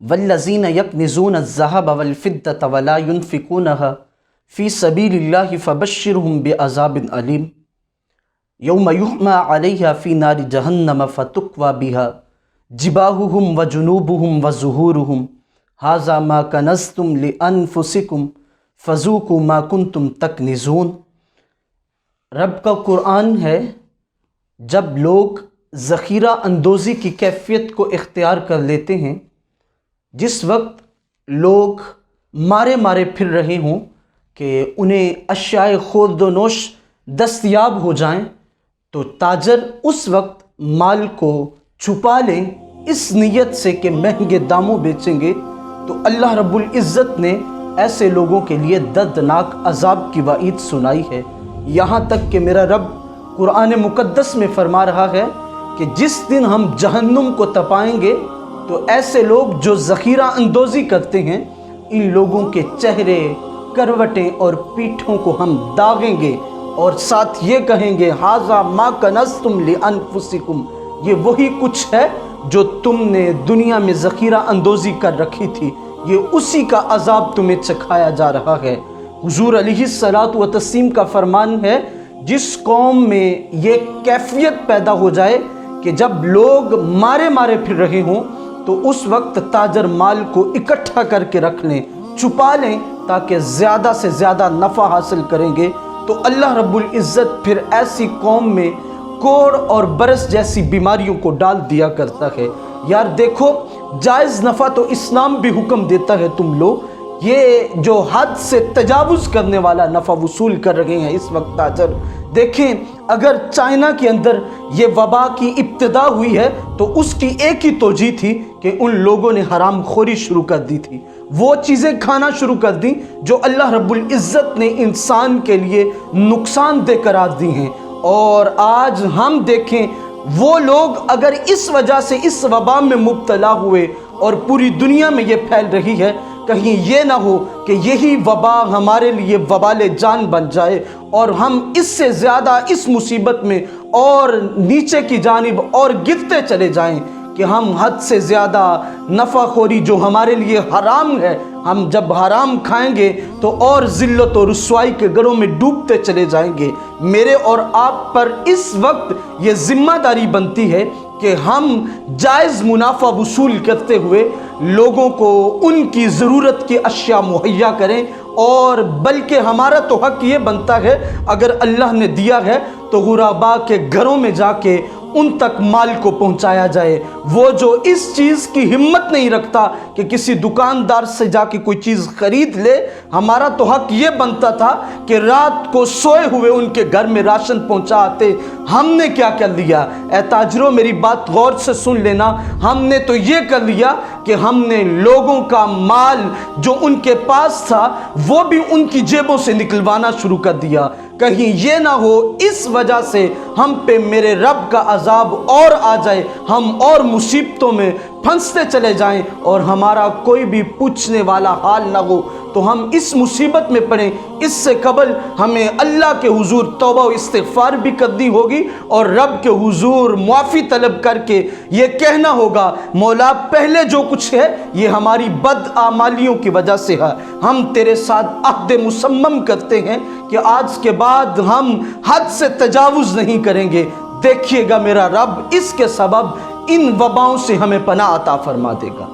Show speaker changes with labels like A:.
A: والذین یکنزون الذہب والفدۃ ولا ینفقونہا فی سبیل اللہ فبشرہم بعذاب علیم یوم یحمى علیہا فی نار جہنم فتکوی بہا جباہہم وجنوبہم وظہورہم ھذا ما کنزتم لانفسکم فذوقوا ما کنتم تکنزون۔ رب کا قرآن ہے، جب لوگ ذخیرہ اندوزی کی کیفیت کو اختیار کر لیتے ہیں، جس وقت لوگ مارے مارے پھر رہے ہوں کہ انہیں اشیاء خورد و نوش دستیاب ہو جائیں، تو تاجر اس وقت مال کو چھپا لیں اس نیت سے کہ مہنگے داموں بیچیں گے، تو اللہ رب العزت نے ایسے لوگوں کے لیے دردناک عذاب کی وعید سنائی ہے۔ یہاں تک کہ میرا رب قرآن مقدس میں فرما رہا ہے کہ جس دن ہم جہنم کو تپائیں گے تو ایسے لوگ جو ذخیرہ اندوزی کرتے ہیں، ان لوگوں کے چہرے، کروٹیں اور پیٹھوں کو ہم داغیں گے اور ساتھ یہ کہیں گے ھذا ما کنزتم لانفسکم، یہ وہی کچھ ہے جو تم نے دنیا میں ذخیرہ اندوزی کر رکھی تھی، یہ اسی کا عذاب تمہیں چکھایا جا رہا ہے۔ حضور علیہ الصلاۃ والتسلیم کا فرمان ہے، جس قوم میں یہ کیفیت پیدا ہو جائے کہ جب لوگ مارے مارے پھر رہے ہوں تو اس وقت تاجر مال کو اکٹھا کر کے رکھ لیں، چھپا لیں تاکہ زیادہ سے زیادہ نفع حاصل کریں گے، تو اللہ رب العزت پھر ایسی قوم میں کوڑ اور برس جیسی بیماریوں کو ڈال دیا کرتا ہے۔ یار دیکھو، جائز نفع تو اسلام بھی حکم دیتا ہے تم لوگ، یہ جو حد سے تجاوز کرنے والا نفع وصول کر رہے ہیں اس وقت تاجر، دیکھیں اگر چائنا کے اندر یہ وبا کی ابتدا ہوئی ہے تو اس کی ایک ہی توجہ تھی کہ ان لوگوں نے حرام خوری شروع کر دی تھی، وہ چیزیں کھانا شروع کر دیں جو اللہ رب العزت نے انسان کے لیے نقصان دہ قرار دی ہیں۔ اور آج ہم دیکھیں وہ لوگ اگر اس وجہ سے اس وبا میں مبتلا ہوئے اور پوری دنیا میں یہ پھیل رہی ہے، کہیں یہ نہ ہو کہ یہی وبا ہمارے لیے وبال جان بن جائے اور ہم اس سے زیادہ اس مصیبت میں اور نیچے کی جانب اور گرتے چلے جائیں کہ ہم حد سے زیادہ نفع خوری جو ہمارے لیے حرام ہے، ہم جب حرام کھائیں گے تو اور ذلت و رسوائی کے گڑھوں میں ڈوبتے چلے جائیں گے۔ میرے اور آپ پر اس وقت یہ ذمہ داری بنتی ہے کہ ہم جائز منافع وصول کرتے ہوئے لوگوں کو ان کی ضرورت کی اشیاء مہیا کریں، اور بلکہ ہمارا تو حق یہ بنتا ہے اگر اللہ نے دیا ہے تو غرباء کے گھروں میں جا کے ان تک مال کو پہنچایا جائے۔ وہ جو اس چیز کی ہمت نہیں رکھتا کہ کسی دکاندار سے جا کے کوئی چیز خرید لے، ہمارا تو حق یہ بنتا تھا کہ رات کو سوئے ہوئے ان کے گھر میں راشن پہنچا آتے۔ ہم نے کیا کر لیا؟ اے تاجروں میری بات غور سے سن لینا، ہم نے تو یہ کر لیا کہ ہم نے لوگوں کا مال جو ان کے پاس تھا وہ بھی ان کی جیبوں سے نکلوانا شروع کر دیا، کہیں یہ نہ ہو اس وجہ سے ہم پہ میرے رب کا عذاب اور آ جائے، ہم اور مصیبتوں میں پھنستے چلے جائیں اور ہمارا کوئی بھی پوچھنے والا حال نہ ہو، تو ہم اس مصیبت میں پڑیں۔ اس سے قبل ہمیں اللہ کے حضور توبہ و استغفار بھی کرنی ہوگی اور رب کے حضور معافی طلب کر کے یہ کہنا ہوگا مولا پہلے جو کچھ ہے یہ ہماری بد اعمالیوں کی وجہ سے ہے، ہم تیرے ساتھ عہد مصمم کرتے ہیں کہ آج کے بعد ہم حد سے تجاوز نہیں کریں گے۔ دیکھیے گا میرا رب اس کے سبب ان وباؤں سے ہمیں پناہ عطا فرما دے گا۔